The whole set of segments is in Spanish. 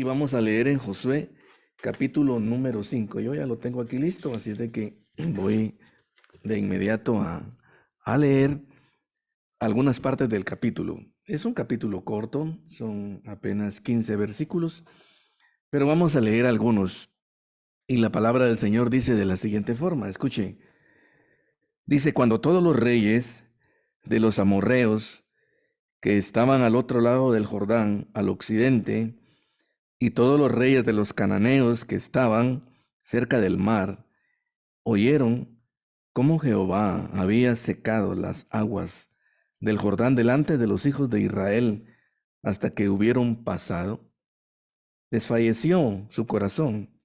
Y vamos a leer en Josué, capítulo número 5. Yo ya lo tengo aquí listo, así es de que voy de inmediato a leer algunas partes del capítulo. Es un capítulo corto, son apenas 15 versículos, pero vamos a leer algunos. Y la palabra del Señor dice de la siguiente forma, escuche. Dice, cuando todos los reyes de los amorreos que estaban al otro lado del Jordán, al occidente, y todos los reyes de los cananeos que estaban cerca del mar, oyeron cómo Jehová había secado las aguas del Jordán delante de los hijos de Israel hasta que hubieron pasado, desfalleció su corazón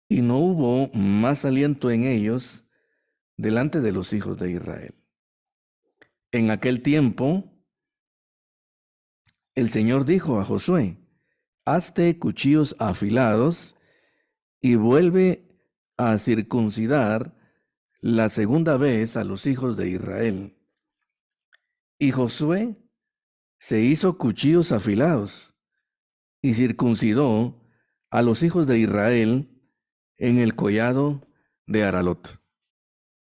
y no hubo más aliento en ellos delante de los hijos de Israel. En aquel tiempo, el Señor dijo a Josué, hazte cuchillos afilados y vuelve a circuncidar la segunda vez a los hijos de Israel. Y Josué se hizo cuchillos afilados y circuncidó a los hijos de Israel en el collado de Aralot.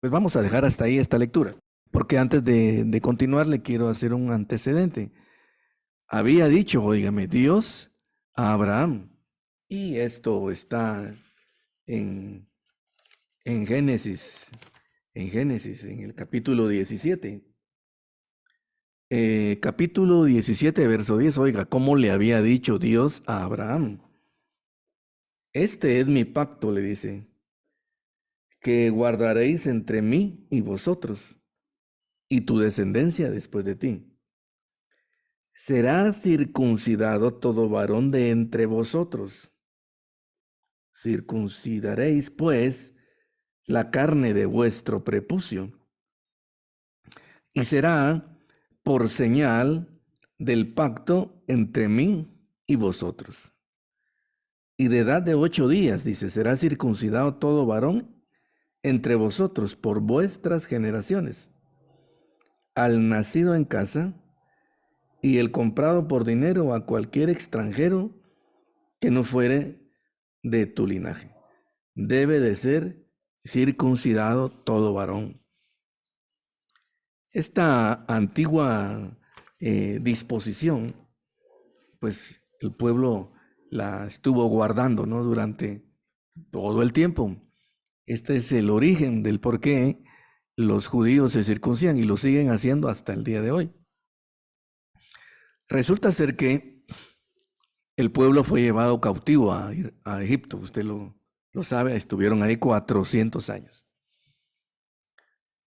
Pues vamos a dejar hasta ahí esta lectura, porque antes de continuar le quiero hacer un antecedente. Había dicho, óigame, Dios a Abraham, y esto está en, en Génesis, en el capítulo 17. Capítulo 17, verso 10, oiga, ¿cómo le había dicho Dios a Abraham? Este es mi pacto, le dice, que guardaréis entre mí y vosotros, y tu descendencia después de ti. Será circuncidado todo varón de entre vosotros. Circuncidaréis, pues, la carne de vuestro prepucio, y será por señal del pacto entre mí y vosotros. Y de edad de 8 días, dice, será circuncidado todo varón entre vosotros por vuestras generaciones. Al nacido en casa y el comprado por dinero a cualquier extranjero que no fuere de tu linaje. Debe de ser circuncidado todo varón. Esta antigua disposición, pues el pueblo la estuvo guardando, ¿no? Durante todo el tiempo. Este es el origen del por qué los judíos se circuncidan y lo siguen haciendo hasta el día de hoy. Resulta ser que el pueblo fue llevado cautivo a Egipto, usted lo sabe, estuvieron ahí 400 años.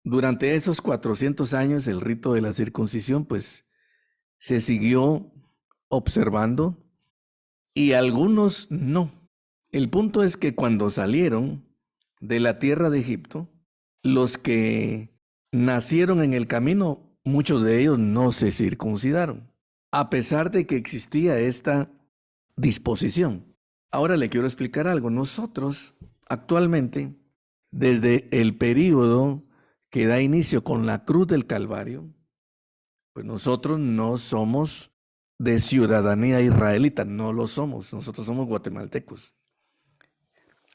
Durante esos 400 años el rito de la circuncisión pues se siguió observando y algunos no. El punto es que cuando salieron de la tierra de Egipto, los que nacieron en el camino, muchos de ellos no se circuncidaron, a pesar de que existía esta disposición. Ahora le quiero explicar algo. Nosotros actualmente, desde el período que da inicio con la cruz del Calvario, pues nosotros no somos de ciudadanía israelita, no lo somos, nosotros somos guatemaltecos.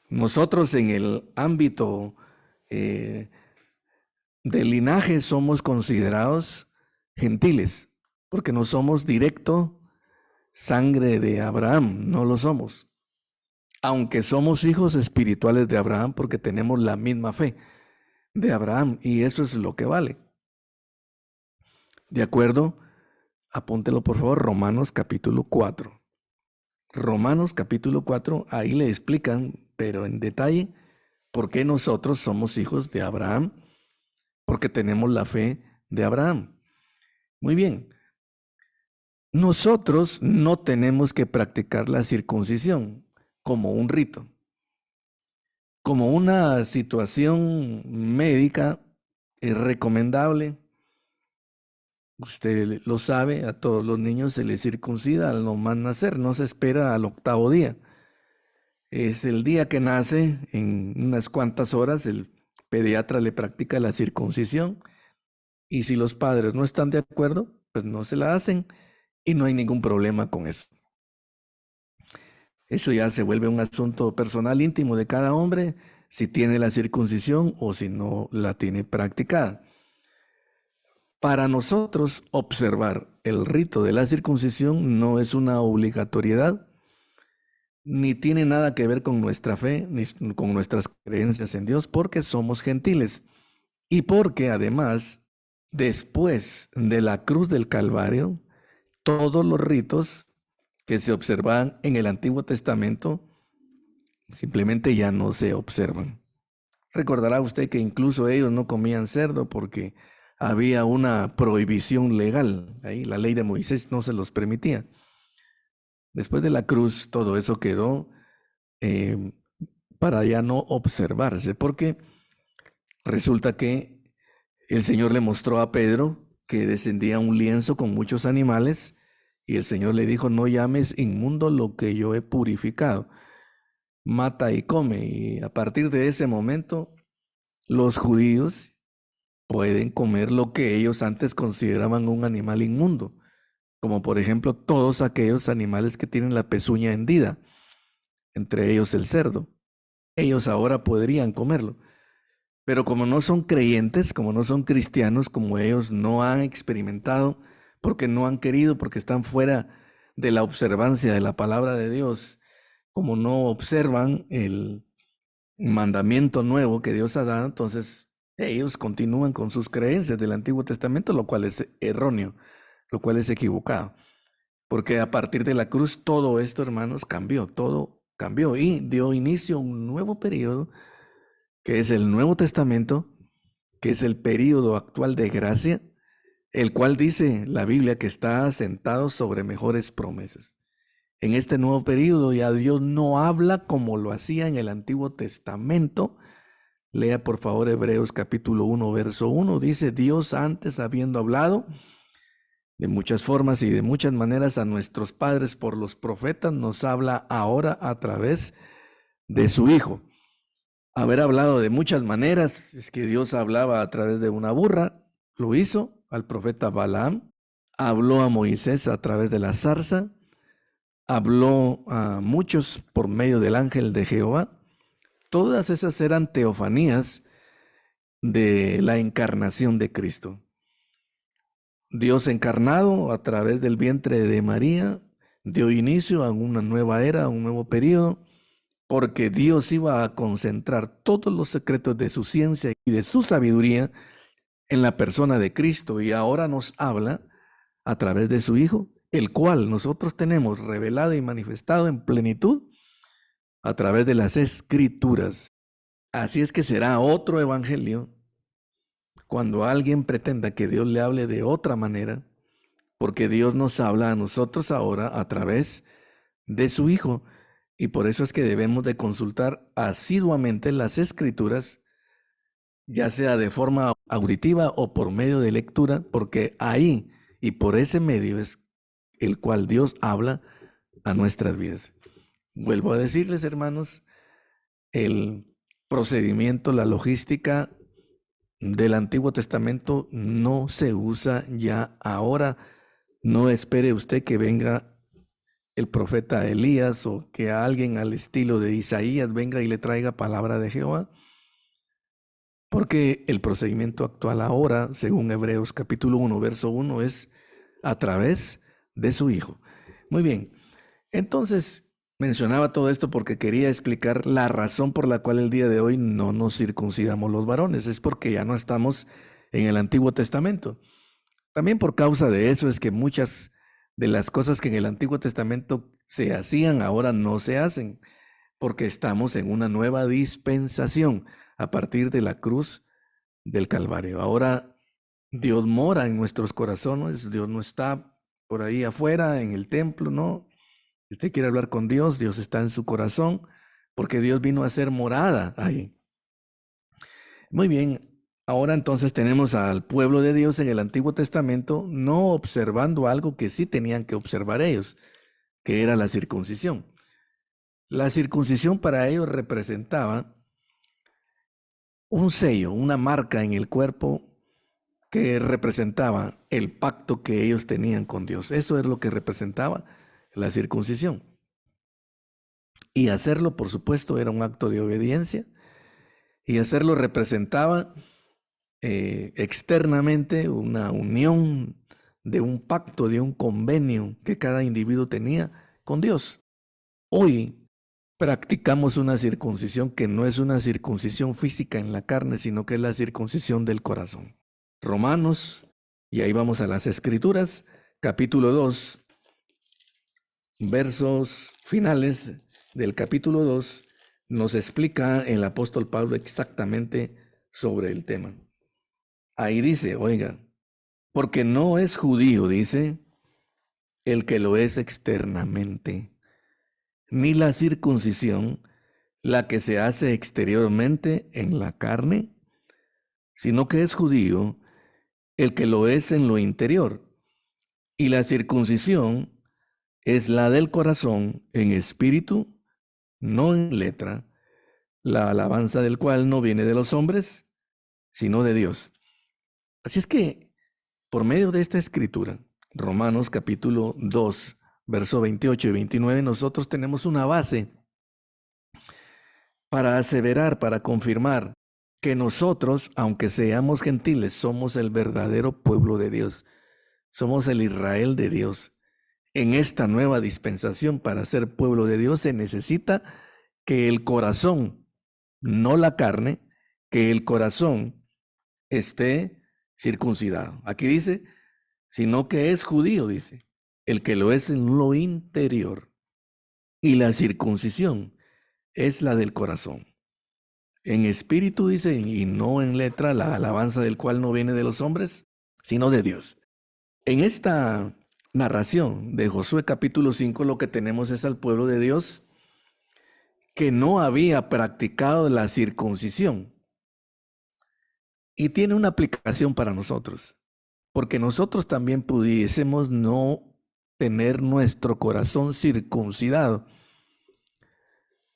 Nosotros en el ámbito del linaje somos considerados gentiles, porque no somos directo sangre de Abraham, no lo somos. Aunque somos hijos espirituales de Abraham porque tenemos la misma fe de Abraham y eso es lo que vale. De acuerdo, apúntelo por favor, Romanos capítulo 4. Romanos capítulo 4, ahí le explican, pero en detalle, por qué nosotros somos hijos de Abraham, porque tenemos la fe de Abraham. Muy bien, nosotros no tenemos que practicar la circuncisión como un rito. Como una situación médica es recomendable, usted lo sabe, a todos los niños se les circuncida al nomás nacer, no se espera al 8º día. Es el día que nace, en unas cuantas horas el pediatra le practica la circuncisión y si los padres no están de acuerdo, pues no se la hacen y no hay ningún problema con eso. Eso ya se vuelve un asunto personal íntimo de cada hombre, si tiene la circuncisión o si no la tiene practicada. Para nosotros, observar el rito de la circuncisión no es una obligatoriedad, ni tiene nada que ver con nuestra fe, ni con nuestras creencias en Dios, porque somos gentiles. Y porque además, después de la cruz del Calvario, todos los ritos que se observaban en el Antiguo Testamento simplemente ya no se observan. Recordará usted que incluso ellos no comían cerdo porque había una prohibición legal. Ahí la ley de Moisés no se los permitía. Después de la cruz, todo eso quedó eh, para ya no observarse, porque resulta que el Señor le mostró a Pedro que descendía un lienzo con muchos animales y el Señor le dijo, no llames inmundo lo que yo he purificado, mata y come. Y a partir de ese momento, los judíos pueden comer lo que ellos antes consideraban un animal inmundo, como por ejemplo todos aquellos animales que tienen la pezuña hendida, entre ellos el cerdo. Ellos ahora podrían comerlo. Pero como no son creyentes, como no son cristianos, como ellos no han experimentado, porque no han querido, porque están fuera de la observancia de la palabra de Dios, como no observan el mandamiento nuevo que Dios ha dado, entonces ellos continúan con sus creencias del Antiguo Testamento, lo cual es erróneo, lo cual es equivocado. Porque a partir de la cruz todo esto, hermanos, cambió, todo cambió y dio inicio a un nuevo periodo que es el Nuevo Testamento, que es el período actual de gracia, el cual dice la Biblia que está asentado sobre mejores promesas. En este nuevo período ya Dios no habla como lo hacía en el Antiguo Testamento. Lea por favor Hebreos capítulo 1, verso 1. Dice, Dios antes habiendo hablado de muchas formas y de muchas maneras a nuestros padres por los profetas, nos habla ahora a través de su Hijo. Haber hablado de muchas maneras, es que Dios hablaba a través de una burra, lo hizo al profeta Balaam, habló a Moisés a través de la zarza, habló a muchos por medio del ángel de Jehová. Todas esas eran teofanías de la encarnación de Cristo. Dios encarnado a través del vientre de María dio inicio a una nueva era, a un nuevo periodo, porque Dios iba a concentrar todos los secretos de su ciencia y de su sabiduría en la persona de Cristo, y ahora nos habla a través de su Hijo, el cual nosotros tenemos revelado y manifestado en plenitud a través de las Escrituras. Así es que será otro evangelio cuando alguien pretenda que Dios le hable de otra manera, porque Dios nos habla a nosotros ahora a través de su Hijo. Y por eso es que debemos de consultar asiduamente las Escrituras, ya sea de forma auditiva o por medio de lectura, porque ahí y por ese medio es el cual Dios habla a nuestras vidas. Vuelvo a decirles, hermanos, el procedimiento, la logística del Antiguo Testamento no se usa ya ahora. No espere usted que venga el profeta Elías o que alguien al estilo de Isaías venga y le traiga palabra de Jehová, porque el procedimiento actual ahora, según Hebreos capítulo 1, verso 1, es a través de su Hijo. Muy bien, entonces mencionaba todo esto porque quería explicar la razón por la cual el día de hoy no nos circuncidamos los varones, es porque ya no estamos en el Antiguo Testamento. También por causa de eso es que muchas de las cosas que en el Antiguo Testamento se hacían ahora no se hacen, porque estamos en una nueva dispensación a partir de la cruz del Calvario. Ahora Dios mora en nuestros corazones, Dios no está por ahí afuera en el templo, no. Si usted quiere hablar con Dios, Dios está en su corazón, porque Dios vino a ser morada ahí. Muy bien, ahora entonces tenemos al pueblo de Dios en el Antiguo Testamento no observando algo que sí tenían que observar ellos, que era la circuncisión. La circuncisión para ellos representaba un sello, una marca en el cuerpo que representaba el pacto que ellos tenían con Dios. Eso es lo que representaba la circuncisión. Y hacerlo, por supuesto, era un acto de obediencia. Y hacerlo representaba externamente una unión de un pacto, de un convenio que cada individuo tenía con Dios. Hoy practicamos una circuncisión que no es una circuncisión física en la carne, sino que es la circuncisión del corazón. Romanos, y ahí vamos a las Escrituras, capítulo 2, versos finales del capítulo 2, nos explica el apóstol Pablo exactamente sobre el tema. Ahí dice, oiga, porque no es judío, dice, el que lo es externamente, ni la circuncisión, la que se hace exteriormente en la carne, sino que es judío el que lo es en lo interior. Y la circuncisión es la del corazón en espíritu, no en letra, la alabanza del cual no viene de los hombres, sino de Dios. Así es que, por medio de esta escritura, Romanos capítulo 2, verso 28 y 29, nosotros tenemos una base para aseverar, para confirmar que nosotros, aunque seamos gentiles, somos el verdadero pueblo de Dios. Somos el Israel de Dios. En esta nueva dispensación, para ser pueblo de Dios, se necesita que el corazón, no la carne, que el corazón esté circuncidado. Aquí dice, sino que es judío, dice, el que lo es en lo interior. Y la circuncisión es la del corazón. En espíritu, dice, y no en letra, la alabanza del cual no viene de los hombres, sino de Dios. En esta narración de Josué capítulo 5, lo que tenemos es al pueblo de Dios que no había practicado la circuncisión. Y tiene una aplicación para nosotros, porque nosotros también pudiésemos no tener nuestro corazón circuncidado,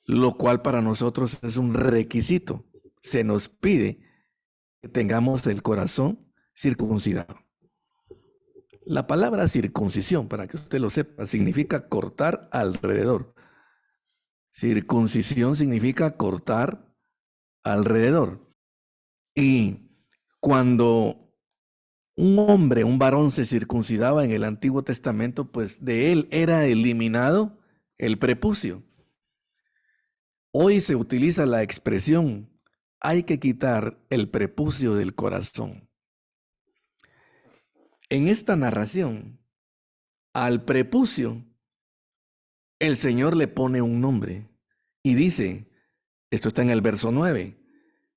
lo cual para nosotros es un requisito. Se nos pide que tengamos el corazón circuncidado. La palabra circuncisión, para que usted lo sepa, significa cortar alrededor. Circuncisión significa cortar alrededor. Y cuando un hombre, un varón se circuncidaba en el Antiguo Testamento, pues de él era eliminado el prepucio. Hoy se utiliza la expresión, hay que quitar el prepucio del corazón. En esta narración, al prepucio, el Señor le pone un nombre y dice, esto está en el verso 9,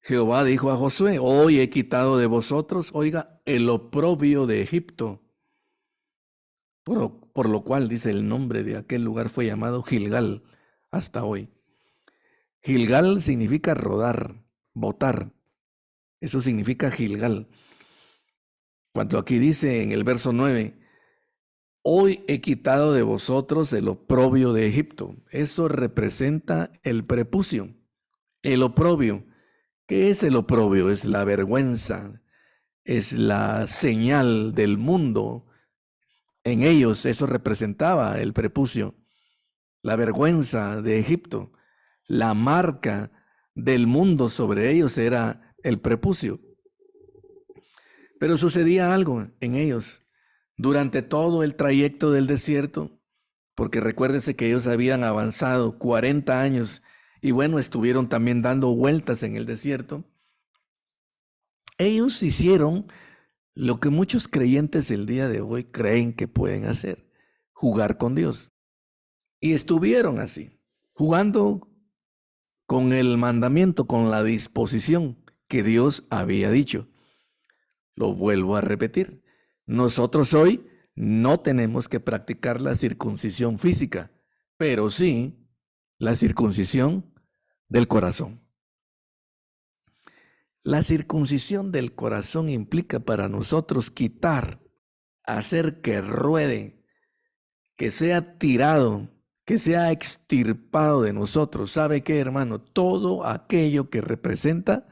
Jehová dijo a Josué, hoy he quitado de vosotros, oiga, el oprobio de Egipto. Por lo cual, dice, el nombre de aquel lugar fue llamado Gilgal hasta hoy. Gilgal significa rodar, botar. Eso significa Gilgal. Cuando aquí dice en el verso 9, hoy he quitado de vosotros el oprobio de Egipto. Eso representa el prepucio. El oprobio. ¿Qué es el oprobio? Es la vergüenza, es la señal del mundo. En ellos eso representaba el prepucio, la vergüenza de Egipto, la marca del mundo sobre ellos era el prepucio. Pero sucedía algo en ellos durante todo el trayecto del desierto, porque recuérdense que ellos habían avanzado 40 años y bueno, estuvieron también dando vueltas en el desierto. Ellos hicieron lo que muchos creyentes el día de hoy creen que pueden hacer, jugar con Dios. Y estuvieron así, jugando con el mandamiento, con la disposición que Dios había dicho. Lo vuelvo a repetir. Nosotros hoy no tenemos que practicar la circuncisión física, pero sí la circuncisión del corazón. La circuncisión del corazón implica para nosotros quitar, hacer que ruede, que sea tirado, que sea extirpado de nosotros. ¿Sabe qué, hermano? Todo aquello que representa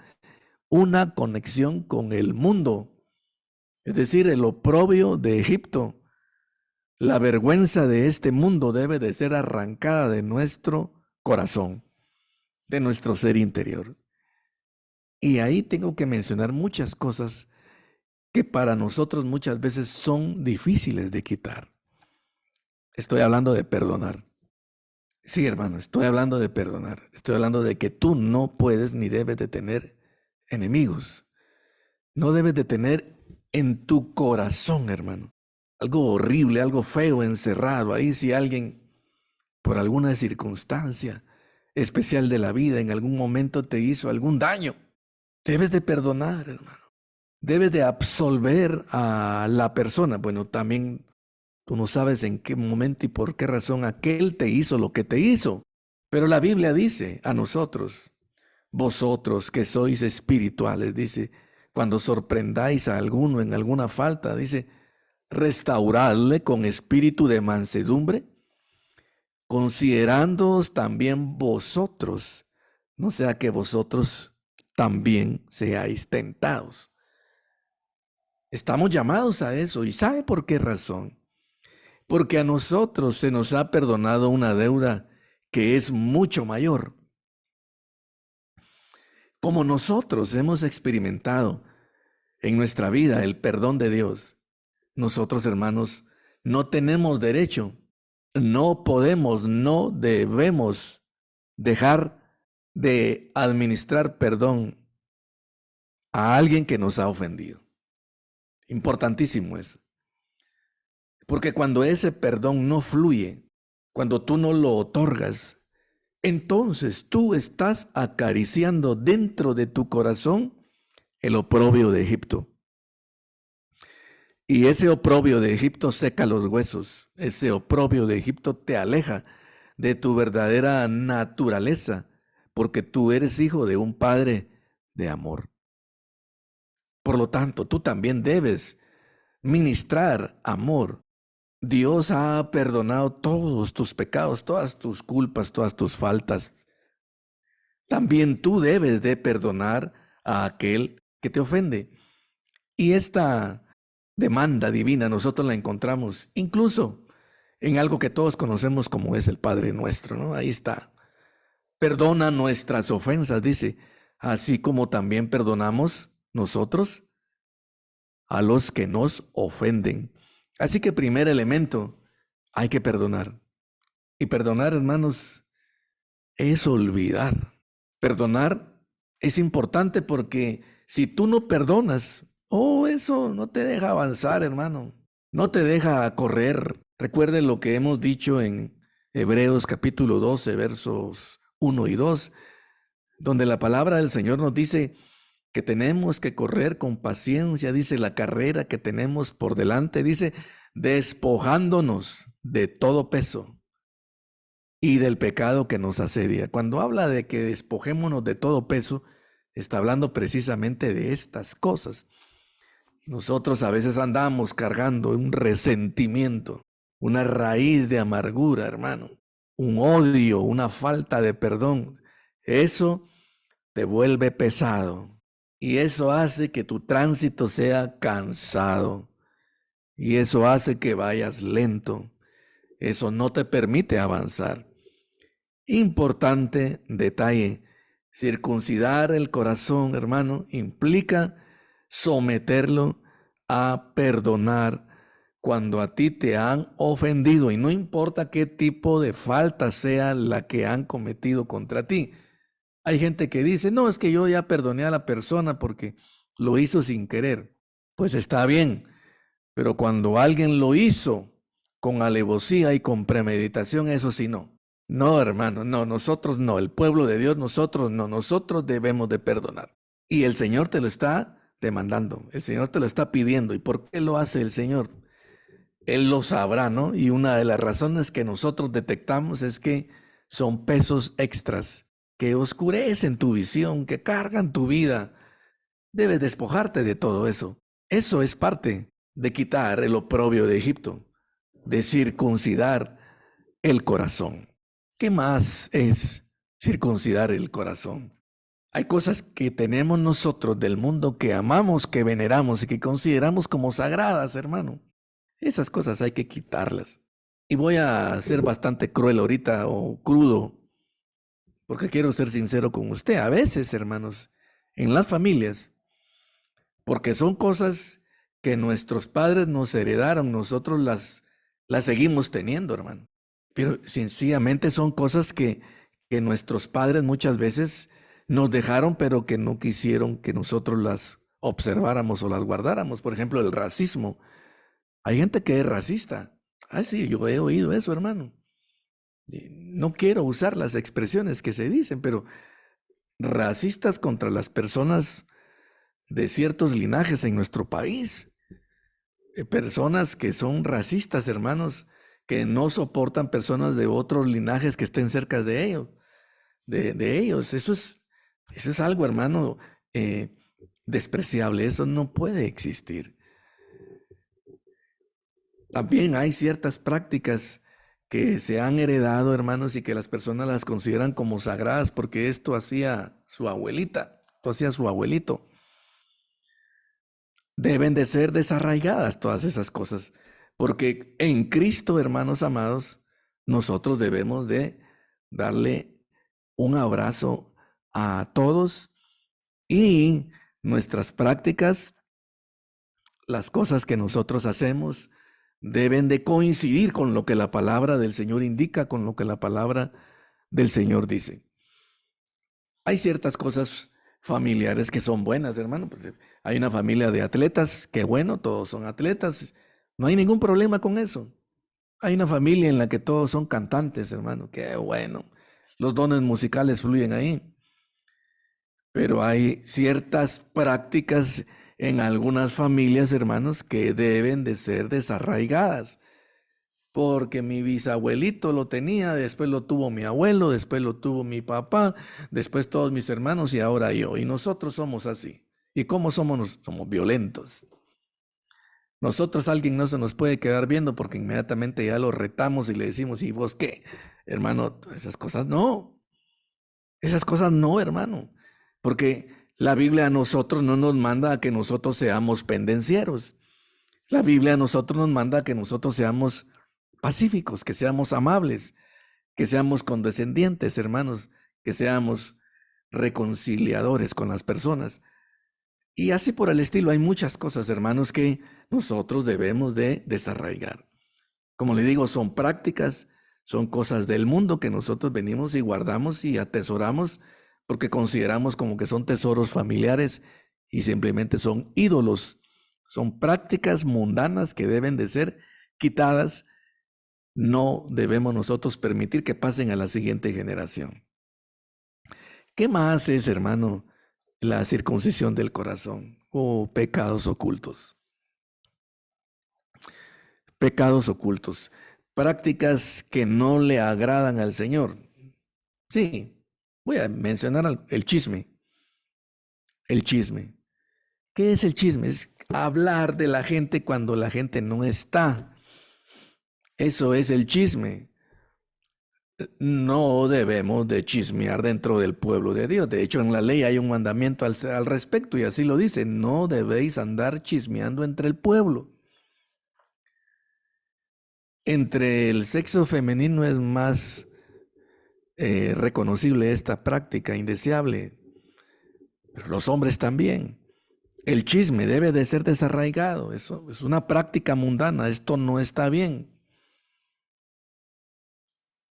una conexión con el mundo, es decir, el oprobio de Egipto. La vergüenza de este mundo debe de ser arrancada de nuestro corazón, de nuestro ser interior. Y ahí tengo que mencionar muchas cosas que para nosotros muchas veces son difíciles de quitar. Estoy hablando de perdonar. Sí, hermano, estoy hablando de perdonar. Estoy hablando de que tú no puedes ni debes de tener enemigos. No debes de tener en tu corazón, hermano, algo horrible, algo feo encerrado ahí. Si alguien, por alguna circunstancia especial de la vida, en algún momento te hizo algún daño, debes de perdonar, hermano. Debes de absolver a la persona. Bueno, también tú no sabes en qué momento y por qué razón aquel te hizo lo que te hizo. Pero la Biblia dice a nosotros, vosotros que sois espirituales, dice, cuando sorprendáis a alguno en alguna falta, dice, restauradle con espíritu de mansedumbre, considerándoos también vosotros, no sea que vosotros también seáis tentados. Estamos llamados a eso. ¿Y sabe por qué razón? Porque a nosotros se nos ha perdonado una deuda que es mucho mayor. Como nosotros hemos experimentado en nuestra vida el perdón de Dios, nosotros, hermanos, no tenemos derecho, no podemos, no debemos dejar de administrar perdón a alguien que nos ha ofendido. Importantísimo eso. Porque cuando ese perdón no fluye, cuando tú no lo otorgas, entonces tú estás acariciando dentro de tu corazón el oprobio de Egipto. Y ese oprobio de Egipto seca los huesos. Ese oprobio de Egipto te aleja de tu verdadera naturaleza, porque tú eres hijo de un padre de amor. Por lo tanto, tú también debes ministrar amor. Dios ha perdonado todos tus pecados, todas tus culpas, todas tus faltas. También tú debes de perdonar a aquel que te ofende. Y esta demanda divina nosotros la encontramos incluso en algo que todos conocemos como es el Padre Nuestro, ¿no? Ahí está. Perdona nuestras ofensas, dice, así como también perdonamos nosotros a los que nos ofenden. Así que primer elemento, hay que perdonar. Y perdonar, hermanos, es olvidar. Perdonar es importante porque si tú no perdonas, eso no te deja avanzar, hermano. No te deja correr. Recuerde lo que hemos dicho en Hebreos capítulo 12, versos 1 y 2, donde la palabra del Señor nos dice que tenemos que correr con paciencia, dice la carrera que tenemos por delante, dice, despojándonos de todo peso y del pecado que nos asedia. Cuando habla de que despojémonos de todo peso, está hablando precisamente de estas cosas. Nosotros a veces andamos cargando un resentimiento, una raíz de amargura, hermano, un odio, una falta de perdón. Eso te vuelve pesado y eso hace que tu tránsito sea cansado y eso hace que vayas lento. Eso no te permite avanzar. Importante detalle, circuncidar el corazón, hermano, implica someterlo a perdonar cuando a ti te han ofendido y no importa qué tipo de falta sea la que han cometido contra ti. Hay gente que dice, no, es que yo ya perdoné a la persona porque lo hizo sin querer. Pues está bien, pero cuando alguien lo hizo con alevosía y con premeditación, eso sí no. No, hermano, no, nosotros no, el pueblo de Dios, nosotros no, nosotros debemos de perdonar. Y el Señor te lo está demandando, el Señor te lo está pidiendo. ¿Y por qué lo hace el Señor? Él lo sabrá, ¿no? Y una de las razones que nosotros detectamos es que son pesos extras que oscurecen tu visión, que cargan tu vida. Debes despojarte de todo eso. Eso es parte de quitar el oprobio de Egipto, de circuncidar el corazón. ¿Qué más es circuncidar el corazón? Hay cosas que tenemos nosotros del mundo que amamos, que veneramos y que consideramos como sagradas, hermano. Esas cosas hay que quitarlas. Y voy a ser bastante cruel ahorita o crudo. porque quiero ser sincero con usted. A veces, hermanos, en las familias, porque son cosas que nuestros padres nos heredaron, nosotros las seguimos teniendo, hermano. Pero sencillamente son cosas que nuestros padres muchas veces nos dejaron, pero que no quisieron que nosotros las observáramos o las guardáramos. Por ejemplo, el racismo. Hay gente que es racista. Ah, sí, yo he oído eso, hermano. No quiero usar las expresiones que se dicen, pero racistas contra las personas de ciertos linajes en nuestro país. Personas que son racistas, hermanos, que no soportan personas de otros linajes que estén cerca de ellos. De ellos. Eso es algo, hermano, despreciable. Eso no puede existir. También hay ciertas prácticas que se han heredado, hermanos, y que las personas las consideran como sagradas porque esto hacía su abuelita, esto hacía su abuelito. Deben de ser desarraigadas todas esas cosas, porque en Cristo, hermanos amados, nosotros debemos de darle un abrazo a todos y nuestras prácticas, las cosas que nosotros hacemos, deben de coincidir con lo que la palabra del Señor indica, con lo que la palabra del Señor dice. Hay ciertas cosas familiares que son buenas, hermano. Pues, hay una familia de atletas, qué bueno, todos son atletas. No hay ningún problema con eso. Hay una familia en la que todos son cantantes, hermano, qué bueno. Los dones musicales fluyen ahí. Pero hay ciertas prácticas en algunas familias, hermanos, que deben de ser desarraigadas. Porque mi bisabuelito lo tenía, después lo tuvo mi abuelo, después lo tuvo mi papá, después todos mis hermanos y ahora yo. Y nosotros somos así. ¿Y cómo somos? Somos violentos. Nosotros alguien no se nos puede quedar viendo porque inmediatamente ya lo retamos y le decimos, ¿y vos qué? Hermano, esas cosas no. Esas cosas no, hermano. Porque la Biblia a nosotros no nos manda a que nosotros seamos pendencieros. La Biblia a nosotros nos manda a que nosotros seamos pacíficos, que seamos amables, que seamos condescendientes, hermanos, que seamos reconciliadores con las personas. Y así por el estilo, hay muchas cosas, hermanos, que nosotros debemos de desarraigar. Como le digo, son prácticas, son cosas del mundo que nosotros venimos y guardamos y atesoramos porque consideramos como que son tesoros familiares y simplemente son ídolos. Son prácticas mundanas que deben de ser quitadas. No debemos nosotros permitir que pasen a la siguiente generación. ¿Qué más es, hermano, la circuncisión del corazón o pecados ocultos? Pecados ocultos, prácticas que no le agradan al Señor. Sí, voy a mencionar el chisme. El chisme. ¿Qué es el chisme? Es hablar de la gente cuando la gente no está. Eso es el chisme. No debemos de chismear dentro del pueblo de Dios. De hecho, en la ley hay un mandamiento al respecto y así lo dice. No debéis andar chismeando entre el pueblo. Entre el sexo femenino es más reconocible esta práctica indeseable, pero los hombres también. El chisme debe de ser desarraigado. Eso es una práctica mundana. Esto no está bien.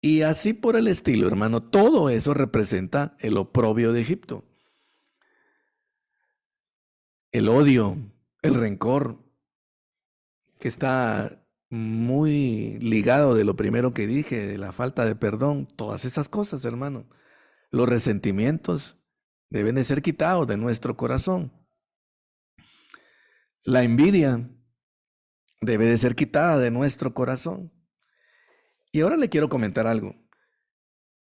Y así por el estilo, hermano, todo eso representa el oprobio de Egipto. El odio, el rencor, que está muy ligado de lo primero que dije, de la falta de perdón, todas esas cosas, hermano. Los resentimientos deben de ser quitados de nuestro corazón. La envidia debe de ser quitada de nuestro corazón. Y ahora le quiero comentar algo.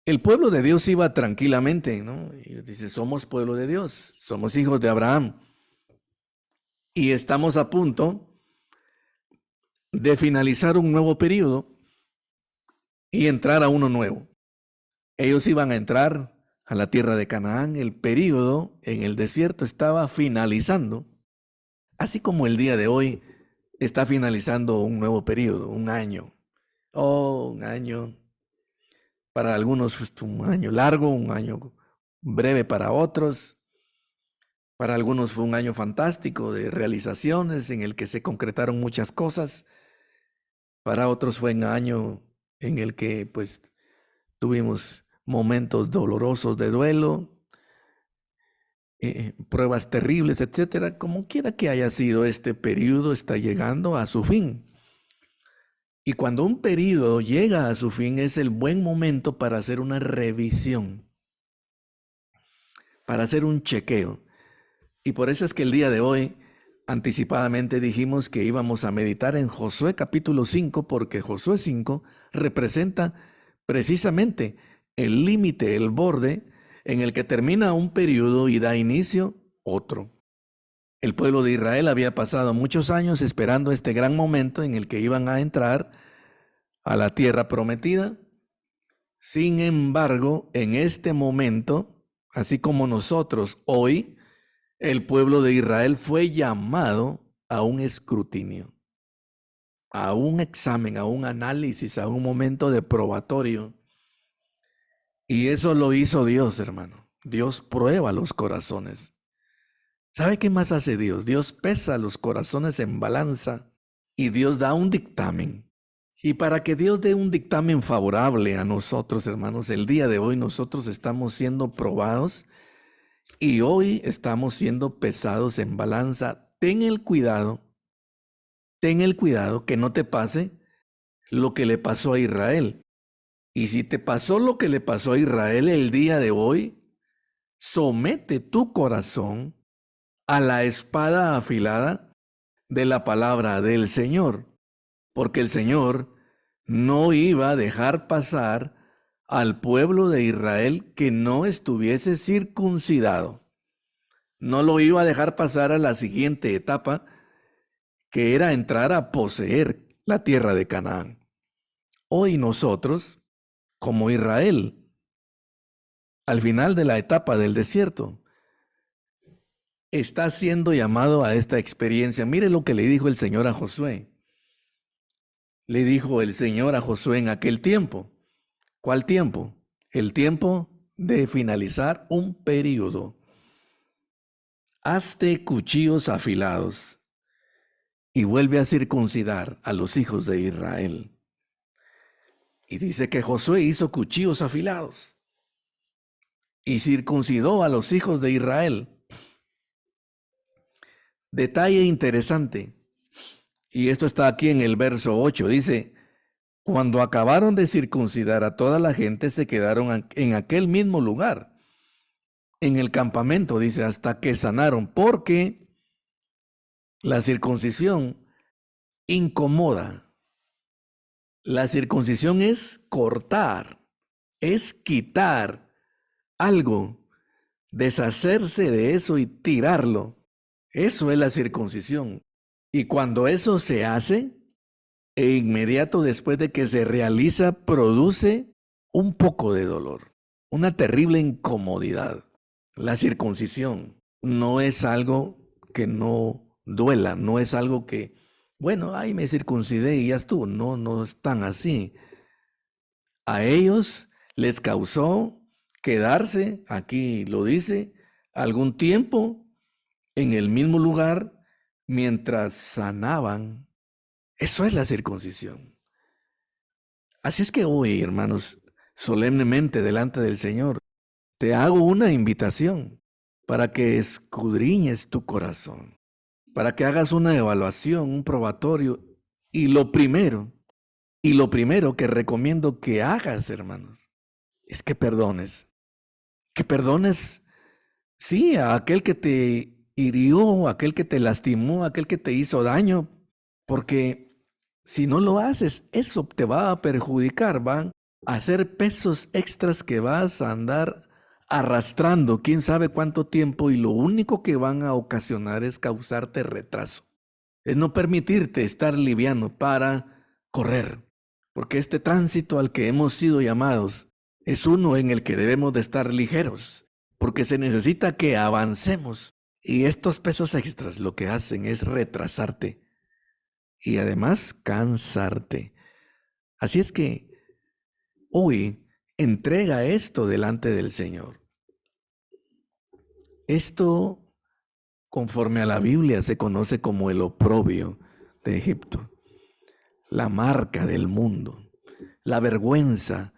El pueblo de Dios iba tranquilamente, ¿no? Y dice, somos pueblo de Dios, somos hijos de Abraham. Y estamos a punto de finalizar un nuevo periodo y entrar a uno nuevo. Ellos iban a entrar a la tierra de Canaán. El periodo en el desierto estaba finalizando, así como el día de hoy está finalizando un nuevo periodo, un año. Oh, un año. Para algunos fue un año largo, un año breve para otros. Para algunos fue un año fantástico de realizaciones en el que se concretaron muchas cosas. Para otros fue un año en el que pues tuvimos momentos dolorosos de duelo, pruebas terribles, etcétera. Como quiera que haya sido, este periodo está llegando a su fin. Y cuando un periodo llega a su fin es el buen momento para hacer una revisión, para hacer un chequeo. Y por eso es que el día de hoy anticipadamente dijimos que íbamos a meditar en Josué capítulo 5, porque Josué 5 representa precisamente el límite, el borde en el que termina un periodo y da inicio otro. El pueblo de Israel había pasado muchos años esperando este gran momento en el que iban a entrar a la tierra prometida. Sin embargo, en este momento, así como nosotros hoy, el pueblo de Israel fue llamado a un escrutinio, a un examen, a un análisis, a un momento de probatorio. Y eso lo hizo Dios, hermano. Dios prueba los corazones. ¿Sabe qué más hace Dios? Dios pesa los corazones en balanza y Dios da un dictamen. Y para que Dios dé un dictamen favorable a nosotros, hermanos, el día de hoy nosotros estamos siendo probados y hoy estamos siendo pesados en balanza. Ten el cuidado que no te pase lo que le pasó a Israel. Y si te pasó lo que le pasó a Israel el día de hoy, somete tu corazón a la espada afilada de la palabra del Señor, porque el Señor no iba a dejar pasar al pueblo de Israel que no estuviese circuncidado. No lo iba a dejar pasar a la siguiente etapa, que era entrar a poseer la tierra de Canaán. Hoy nosotros, como Israel, al final de la etapa del desierto, está siendo llamado a esta experiencia. Mire lo que le dijo el Señor a Josué. Le dijo el Señor a Josué en aquel tiempo. ¿Cuál tiempo? El tiempo de finalizar un periodo. Hazte cuchillos afilados y vuelve a circuncidar a los hijos de Israel. Y dice que Josué hizo cuchillos afilados y circuncidó a los hijos de Israel. Detalle interesante, y esto está aquí en el verso 8, dice: cuando acabaron de circuncidar a toda la gente, se quedaron en aquel mismo lugar, en el campamento, dice, hasta que sanaron, porque la circuncisión incomoda. La circuncisión es cortar, es quitar algo, deshacerse de eso y tirarlo. Eso es la circuncisión. Y cuando eso se hace, e inmediato después de que se realiza, produce un poco de dolor, una terrible incomodidad. La circuncisión no es algo que no duela, no es algo que, bueno, ay, me circuncidé y ya estuvo. No, no es tan así. A ellos les causó quedarse, aquí lo dice, algún tiempo en el mismo lugar mientras sanaban. Eso es la circuncisión. Así es que hoy, hermanos, solemnemente delante del Señor, te hago una invitación para que escudriñes tu corazón, para que hagas una evaluación, un probatorio. Y lo primero que recomiendo que hagas, hermanos, es que perdones. Que perdones, sí, a aquel que te hirió, a aquel que te lastimó, a aquel que te hizo daño, porque si no lo haces, eso te va a perjudicar, van a ser pesos extras que vas a andar arrastrando quién sabe cuánto tiempo, y lo único que van a ocasionar es causarte retraso. Es no permitirte estar liviano para correr, porque este tránsito al que hemos sido llamados es uno en el que debemos de estar ligeros, porque se necesita que avancemos, y estos pesos extras lo que hacen es retrasarte y además cansarte. Así es que hoy entrega esto delante del Señor. Esto, conforme a la Biblia, se conoce como el oprobio de Egipto, la marca del mundo, la vergüenza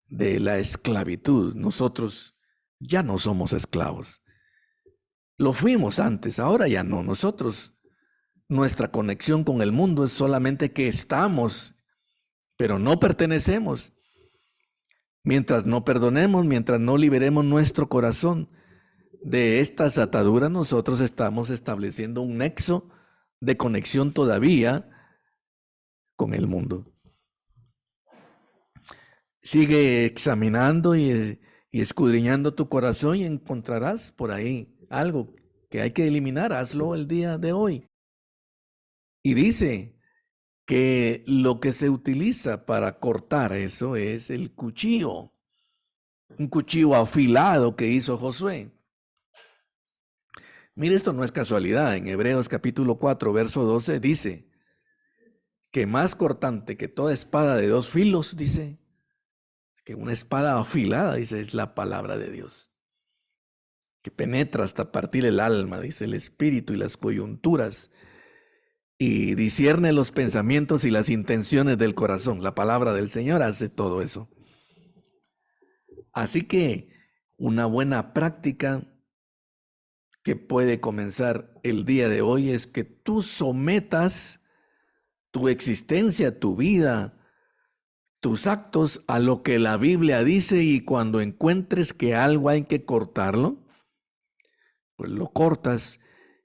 de la esclavitud. Nosotros ya no somos esclavos. Lo fuimos antes, ahora ya no. Nosotros, nuestra conexión con el mundo es solamente que estamos, pero no pertenecemos. Mientras no perdonemos, mientras no liberemos nuestro corazón de estas ataduras, nosotros estamos estableciendo un nexo de conexión todavía con el mundo. Sigue examinando y escudriñando tu corazón y encontrarás por ahí algo que hay que eliminar. Hazlo el día de hoy. Y dice que lo que se utiliza para cortar eso es el cuchillo, un cuchillo afilado que hizo Josué. Mire, esto no es casualidad. En Hebreos capítulo 4, verso 12 dice que más cortante que toda espada de dos filos, dice, que una espada afilada, dice, es la palabra de Dios, que penetra hasta partir el alma, dice, el espíritu y las coyunturas, y discierne los pensamientos y las intenciones del corazón. La palabra del Señor hace todo eso. Así que una buena práctica que puede comenzar el día de hoy es que tú sometas tu existencia, tu vida, tus actos a lo que la Biblia dice, y cuando encuentres que algo hay que cortarlo, pues lo cortas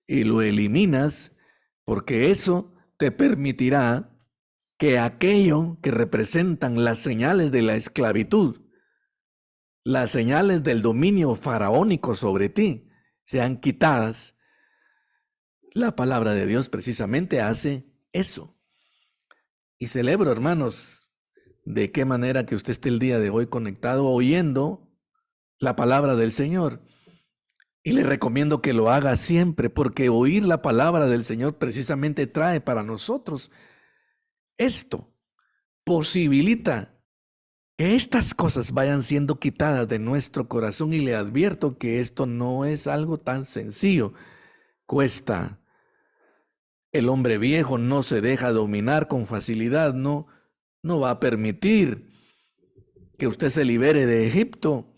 y lo eliminas, porque eso te permitirá que aquello que representan las señales de la esclavitud, las señales del dominio faraónico sobre ti, sean quitadas. La palabra de Dios precisamente hace eso. Y celebro, hermanos, de qué manera que usted esté el día de hoy conectado, oyendo la palabra del Señor. Y le recomiendo que lo haga siempre, porque oír la palabra del Señor precisamente trae para nosotros esto, posibilita que estas cosas vayan siendo quitadas de nuestro corazón, y le advierto que esto no es algo tan sencillo. Cuesta. El hombre viejo no se deja dominar con facilidad, no va a permitir que usted se libere de Egipto,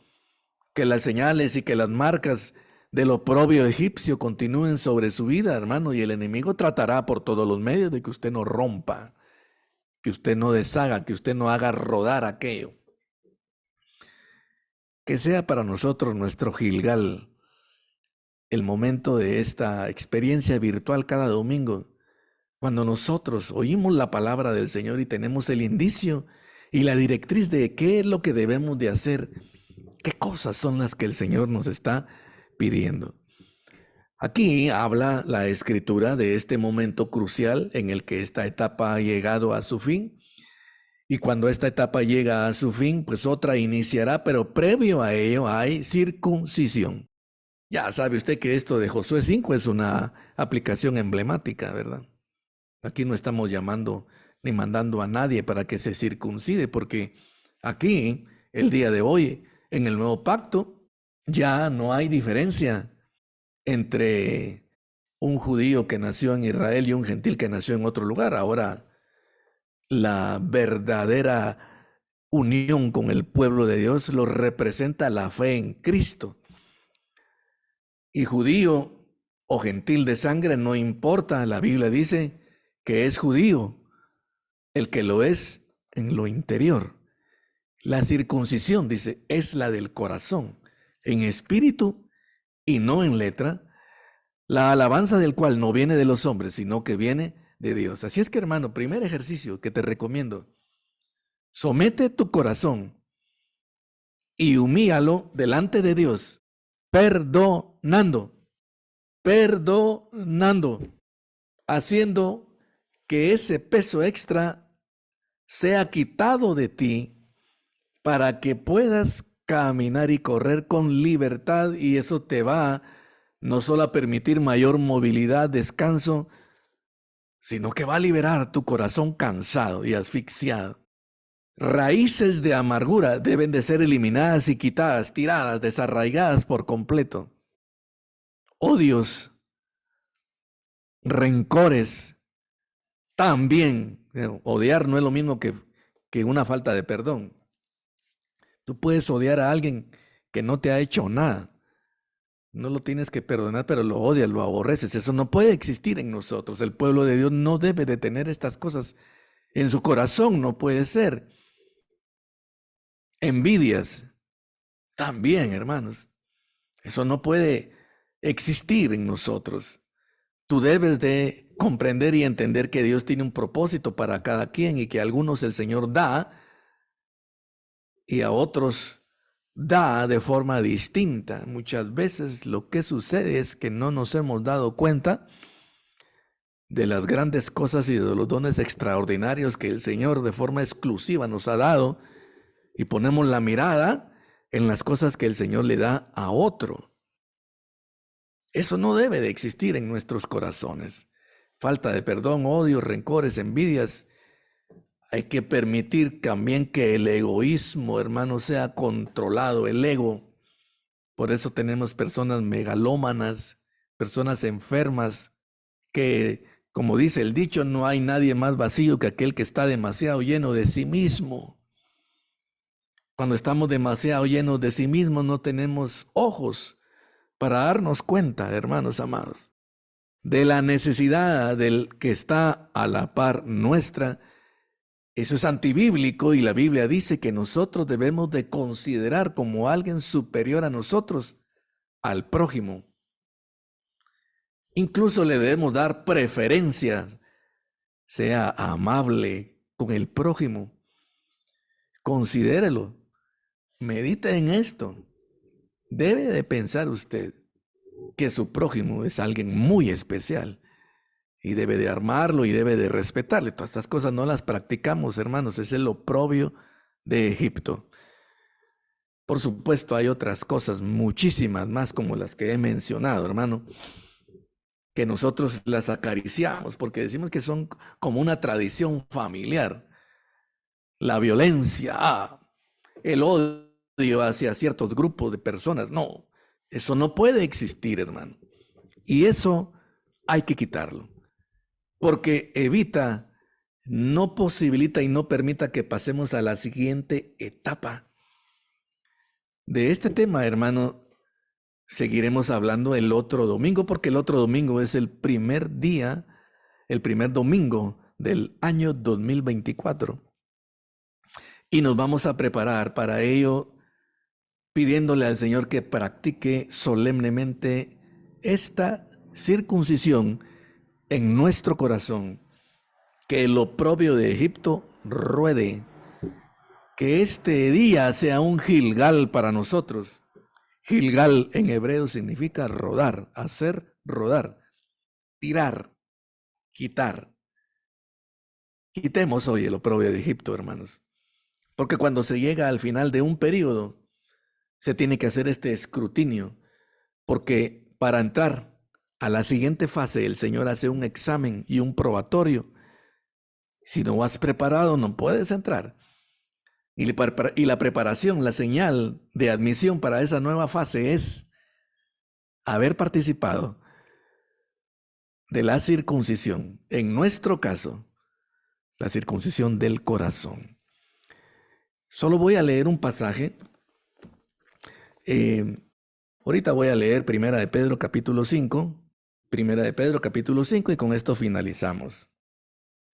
que las señales y que las marcas del oprobio egipcio continúen sobre su vida, hermano, y el enemigo tratará por todos los medios de que usted no rompa, que usted no deshaga, que usted no haga rodar aquello. Que sea para nosotros nuestro Gilgal el momento de esta experiencia virtual cada domingo, cuando nosotros oímos la palabra del Señor y tenemos el indicio y la directriz de qué es lo que debemos de hacer, qué cosas son las que el Señor nos está pidiendo. Aquí habla la Escritura de este momento crucial en el que esta etapa ha llegado a su fin. Y cuando esta etapa llega a su fin, pues otra iniciará, pero previo a ello hay circuncisión. Ya sabe usted que esto de Josué 5 es una aplicación emblemática, ¿verdad? Aquí no estamos llamando ni mandando a nadie para que se circuncide, porque aquí, el día de hoy, en el nuevo pacto, ya no hay diferencia entre un judío que nació en Israel y un gentil que nació en otro lugar. Ahora, la verdadera unión con el pueblo de Dios lo representa la fe en Cristo. Y judío o gentil de sangre no importa, la Biblia dice que es judío el que lo es en lo interior. La circuncisión, dice, es la del corazón, en espíritu y no en letra, la alabanza del cual no viene de los hombres, sino que viene de Dios. Así es que, hermano, primer ejercicio que te recomiendo: somete tu corazón y humíalo delante de Dios, perdonando, haciendo que ese peso extra sea quitado de ti para que puedas caminar y correr con libertad, y eso te va no solo a permitir mayor movilidad, descanso, sino que va a liberar tu corazón cansado y asfixiado. Raíces de amargura deben de ser eliminadas y quitadas, tiradas, desarraigadas por completo. Odios, rencores, también. Odiar no es lo mismo que una falta de perdón. Tú puedes odiar a alguien que no te ha hecho nada. No lo tienes que perdonar, pero lo odias, lo aborreces. Eso no puede existir en nosotros. El pueblo de Dios no debe de tener estas cosas en su corazón, no puede ser. Envidias, también, hermanos. Eso no puede existir en nosotros. Tú debes de comprender y entender que Dios tiene un propósito para cada quien y que a algunos el Señor da y a otros da de forma distinta. Muchas veces lo que sucede es que no nos hemos dado cuenta de las grandes cosas y de los dones extraordinarios que el Señor de forma exclusiva nos ha dado y ponemos la mirada en las cosas que el Señor le da a otro. Eso no debe de existir en nuestros corazones. Falta de perdón, odio, rencores, envidias. Hay que permitir también que el egoísmo, hermano, sea controlado, el ego. Por eso tenemos personas megalómanas, personas enfermas, que, como dice el dicho, no hay nadie más vacío que aquel que está demasiado lleno de sí mismo. Cuando estamos demasiado llenos de sí mismos, no tenemos ojos para darnos cuenta, hermanos amados, de la necesidad del que está a la par nuestra. Eso es antibíblico y la Biblia dice que nosotros debemos de considerar como alguien superior a nosotros al prójimo. Incluso le debemos dar preferencia, sea amable con el prójimo. Considérelo, medite en esto. Debe de pensar usted que su prójimo es alguien muy especial y debe de armarlo y debe de respetarle. Todas estas cosas no las practicamos, hermanos, es el oprobio de Egipto. Por supuesto, hay otras cosas, muchísimas más como las que he mencionado, hermano, que nosotros las acariciamos porque decimos que son como una tradición familiar. La violencia, el odio hacia ciertos grupos de personas, no, eso no puede existir, hermano. Y eso hay que quitarlo, porque evita, no posibilita y no permita que pasemos a la siguiente etapa. De este tema, hermano, seguiremos hablando el otro domingo, porque el otro domingo es el primer día, el primer domingo del año 2024. Y nos vamos a preparar para ello pidiéndole al Señor que practique solemnemente esta circuncisión en nuestro corazón, que el oprobio de Egipto ruede, que este día sea un Gilgal para nosotros. Gilgal en hebreo significa rodar, hacer rodar, tirar, quitar. Quitemos hoy el oprobio de Egipto, hermanos, porque cuando se llega al final de un periodo, se tiene que hacer este escrutinio, porque para entrar a la siguiente fase, el Señor hace un examen y un probatorio. Si no vas preparado, no puedes entrar. Y la preparación, la señal de admisión para esa nueva fase es haber participado de la circuncisión. En nuestro caso, la circuncisión del corazón. Solo voy a leer un pasaje. Ahorita voy a leer Primera de Pedro capítulo 5. Primera de Pedro capítulo 5 y con esto finalizamos.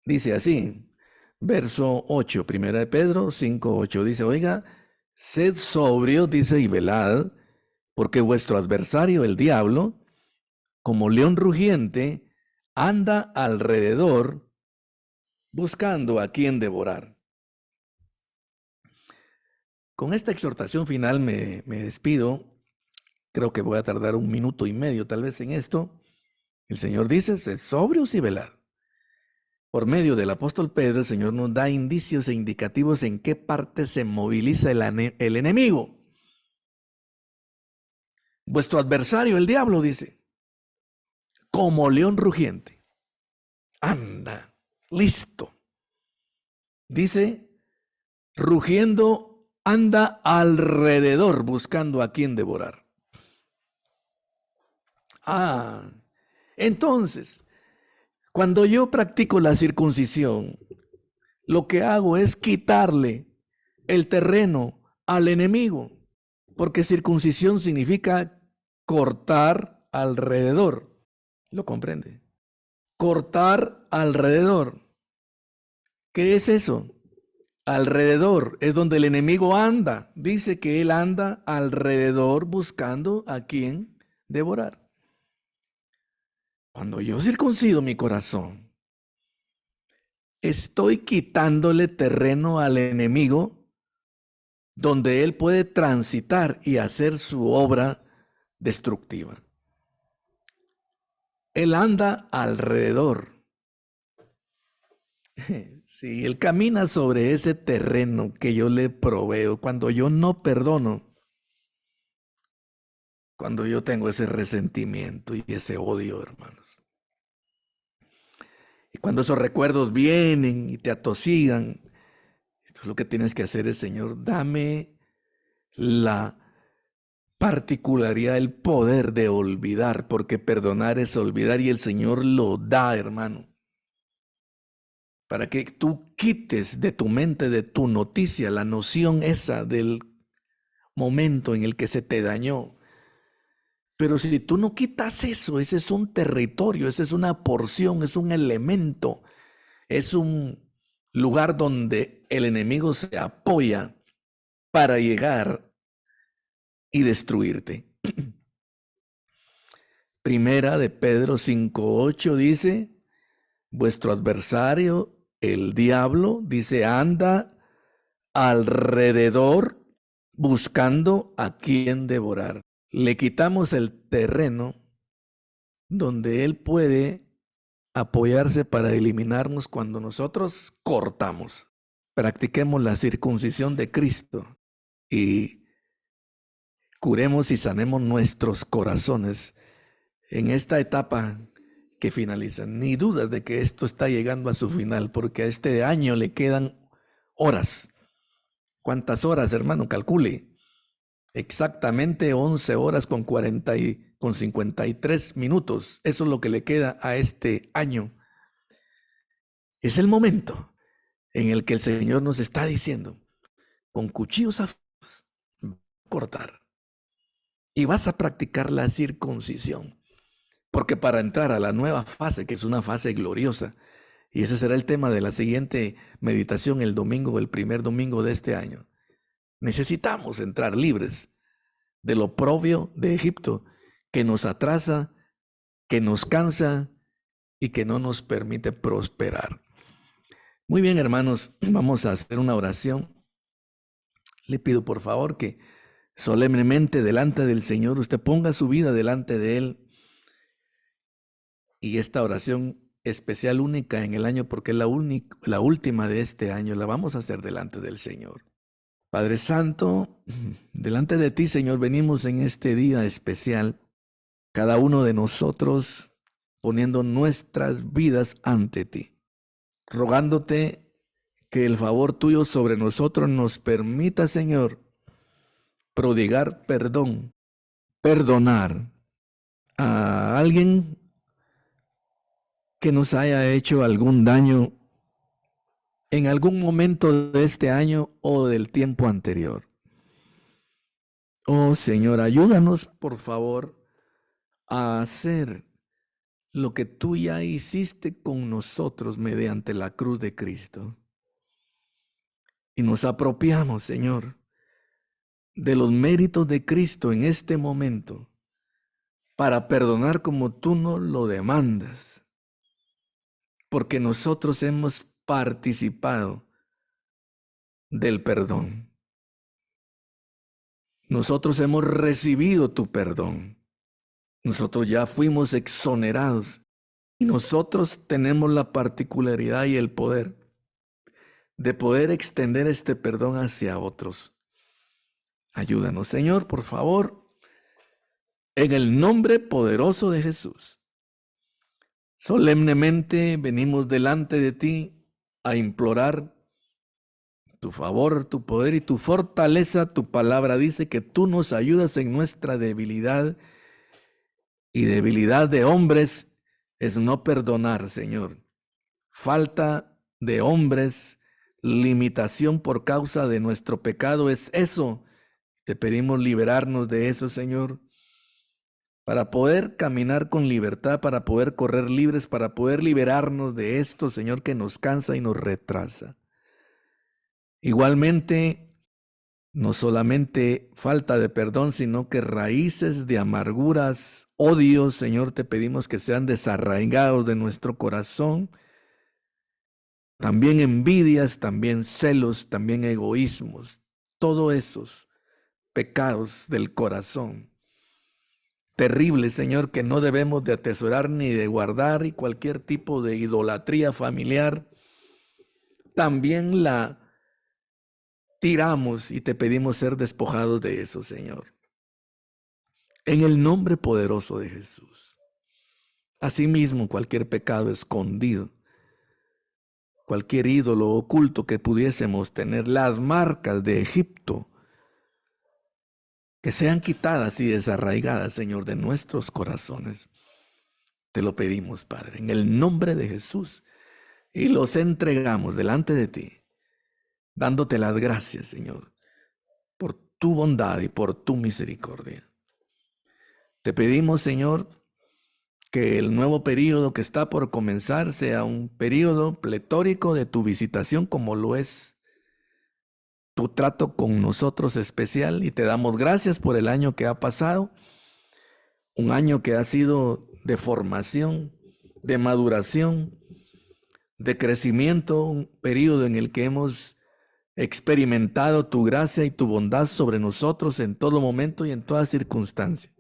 Dice así, verso 8, Primera de Pedro 5, 8, dice, oiga, sed sobrios, dice, y velad, porque vuestro adversario, el diablo, como león rugiente, anda alrededor buscando a quien devorar. Con esta exhortación final me despido. Creo que voy a tardar 1 minuto y medio tal vez en esto. El Señor dice, sed sobrios y velad. Por medio del apóstol Pedro, el Señor nos da indicios e indicativos en qué parte se moviliza el enemigo. Vuestro adversario, el diablo, dice, como león rugiente, anda, listo. Dice, rugiendo anda alrededor buscando a quien devorar. Entonces, cuando yo practico la circuncisión, lo que hago es quitarle el terreno al enemigo, porque circuncisión significa cortar alrededor. ¿Lo comprende? Cortar alrededor. ¿Qué es eso? Alrededor es donde el enemigo anda. Dice que él anda alrededor buscando a quien devorar. Cuando yo circuncido mi corazón, estoy quitándole terreno al enemigo donde él puede transitar y hacer su obra destructiva. Él anda alrededor. Sí, él camina sobre ese terreno que yo le proveo. Cuando yo no perdono, cuando yo tengo ese resentimiento y ese odio, hermanos. Y cuando esos recuerdos vienen y te atosigan, lo que tienes que hacer es, Señor, dame la particularidad, el poder de olvidar, porque perdonar es olvidar y el Señor lo da, hermano. Para que tú quites de tu mente, de tu noticia, la noción esa del momento en el que se te dañó. Pero si tú no quitas eso, ese es un territorio, esa es una porción, es un elemento, es un lugar donde el enemigo se apoya para llegar y destruirte. Primera de Pedro 5:8 dice, vuestro adversario, el diablo, dice, anda alrededor buscando a quien devorar. Le quitamos el terreno donde él puede apoyarse para eliminarnos cuando nosotros cortamos. Practiquemos la circuncisión de Cristo y curemos y sanemos nuestros corazones en esta etapa que finaliza. Ni dudas de que esto está llegando a su final, porque a este año le quedan horas. ¿Cuántas horas, hermano? Calcule. Exactamente 11 horas con 53 minutos. Eso es lo que le queda a este año. Es el momento en el que el Señor nos está diciendo, con cuchillos afilados, cortar. Y vas a practicar la circuncisión. Porque para entrar a la nueva fase, que es una fase gloriosa, y ese será el tema de la siguiente meditación el domingo, el primer domingo de este año, necesitamos entrar libres del oprobio de Egipto, que nos atrasa, que nos cansa y que no nos permite prosperar. Muy bien, hermanos, vamos a hacer una oración. Le pido por favor que solemnemente delante del Señor usted ponga su vida delante de Él. Y esta oración especial, única en el año, porque es la última de este año, la vamos a hacer delante del Señor. Padre Santo, delante de ti, Señor, venimos en este día especial, cada uno de nosotros poniendo nuestras vidas ante ti, rogándote que el favor tuyo sobre nosotros nos permita, Señor, prodigar perdón, perdonar a alguien que nos haya hecho algún daño en algún momento de este año o del tiempo anterior. Oh Señor, ayúdanos por favor a hacer lo que tú ya hiciste con nosotros mediante la cruz de Cristo. Y nos apropiamos, Señor, de los méritos de Cristo en este momento para perdonar como tú nos lo demandas, porque nosotros hemos participado del perdón. Nosotros hemos recibido tu perdón. Nosotros ya fuimos exonerados y nosotros tenemos la particularidad y el poder de poder extender este perdón hacia otros. Ayúdanos, Señor, por favor, en el nombre poderoso de Jesús. Solemnemente venimos delante de ti a implorar tu favor, tu poder y tu fortaleza. Tu palabra dice que tú nos ayudas en nuestra debilidad, y debilidad de hombres es no perdonar, Señor. Falta de hombres, limitación por causa de nuestro pecado es eso. Te pedimos liberarnos de eso, Señor, para poder caminar con libertad, para poder correr libres, para poder liberarnos de esto, Señor, que nos cansa y nos retrasa. Igualmente, no solamente falta de perdón, sino que raíces de amarguras, odios, Señor, te pedimos que sean desarraigados de nuestro corazón. También envidias, también celos, también egoísmos, todos esos pecados del corazón. Terrible, Señor, que no debemos de atesorar ni de guardar, y cualquier tipo de idolatría familiar, también la tiramos y te pedimos ser despojados de eso, Señor. En el nombre poderoso de Jesús. Asimismo, cualquier pecado escondido, cualquier ídolo oculto que pudiésemos tener, las marcas de Egipto, que sean quitadas y desarraigadas, Señor, de nuestros corazones. Te lo pedimos, Padre, en el nombre de Jesús, y los entregamos delante de ti, dándote las gracias, Señor, por tu bondad y por tu misericordia. Te pedimos, Señor, que el nuevo período que está por comenzar sea un período pletórico de tu visitación, como lo es tu trato con nosotros especial, y te damos gracias por el año que ha pasado, un año que ha sido de formación, de maduración, de crecimiento, un periodo en el que hemos experimentado tu gracia y tu bondad sobre nosotros en todo momento y en toda circunstancia.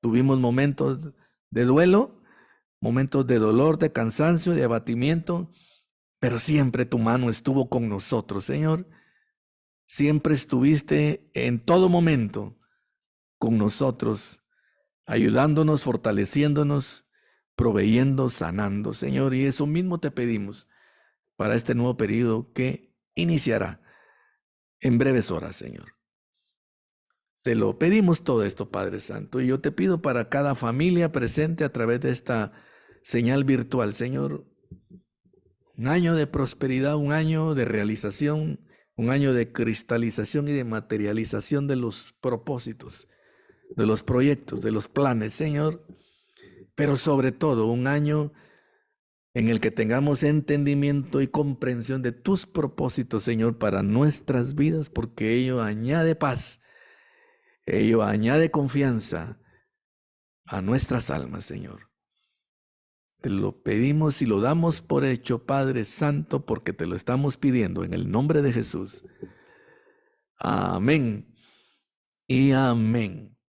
Tuvimos momentos de duelo, momentos de dolor, de cansancio, de abatimiento, pero siempre tu mano estuvo con nosotros, Señor. Siempre estuviste en todo momento con nosotros, ayudándonos, fortaleciéndonos, proveyendo, sanando, Señor. Y eso mismo te pedimos para este nuevo periodo que iniciará en breves horas, Señor. Te lo pedimos todo esto, Padre Santo, y yo te pido para cada familia presente a través de esta señal virtual, Señor, un año de prosperidad, un año de realización, un año de cristalización y de materialización de los propósitos, de los proyectos, de los planes, Señor, pero sobre todo un año en el que tengamos entendimiento y comprensión de tus propósitos, Señor, para nuestras vidas, porque ello añade paz, ello añade confianza a nuestras almas, Señor. Te lo pedimos y lo damos por hecho, Padre Santo, porque te lo estamos pidiendo en el nombre de Jesús. Amén y amén.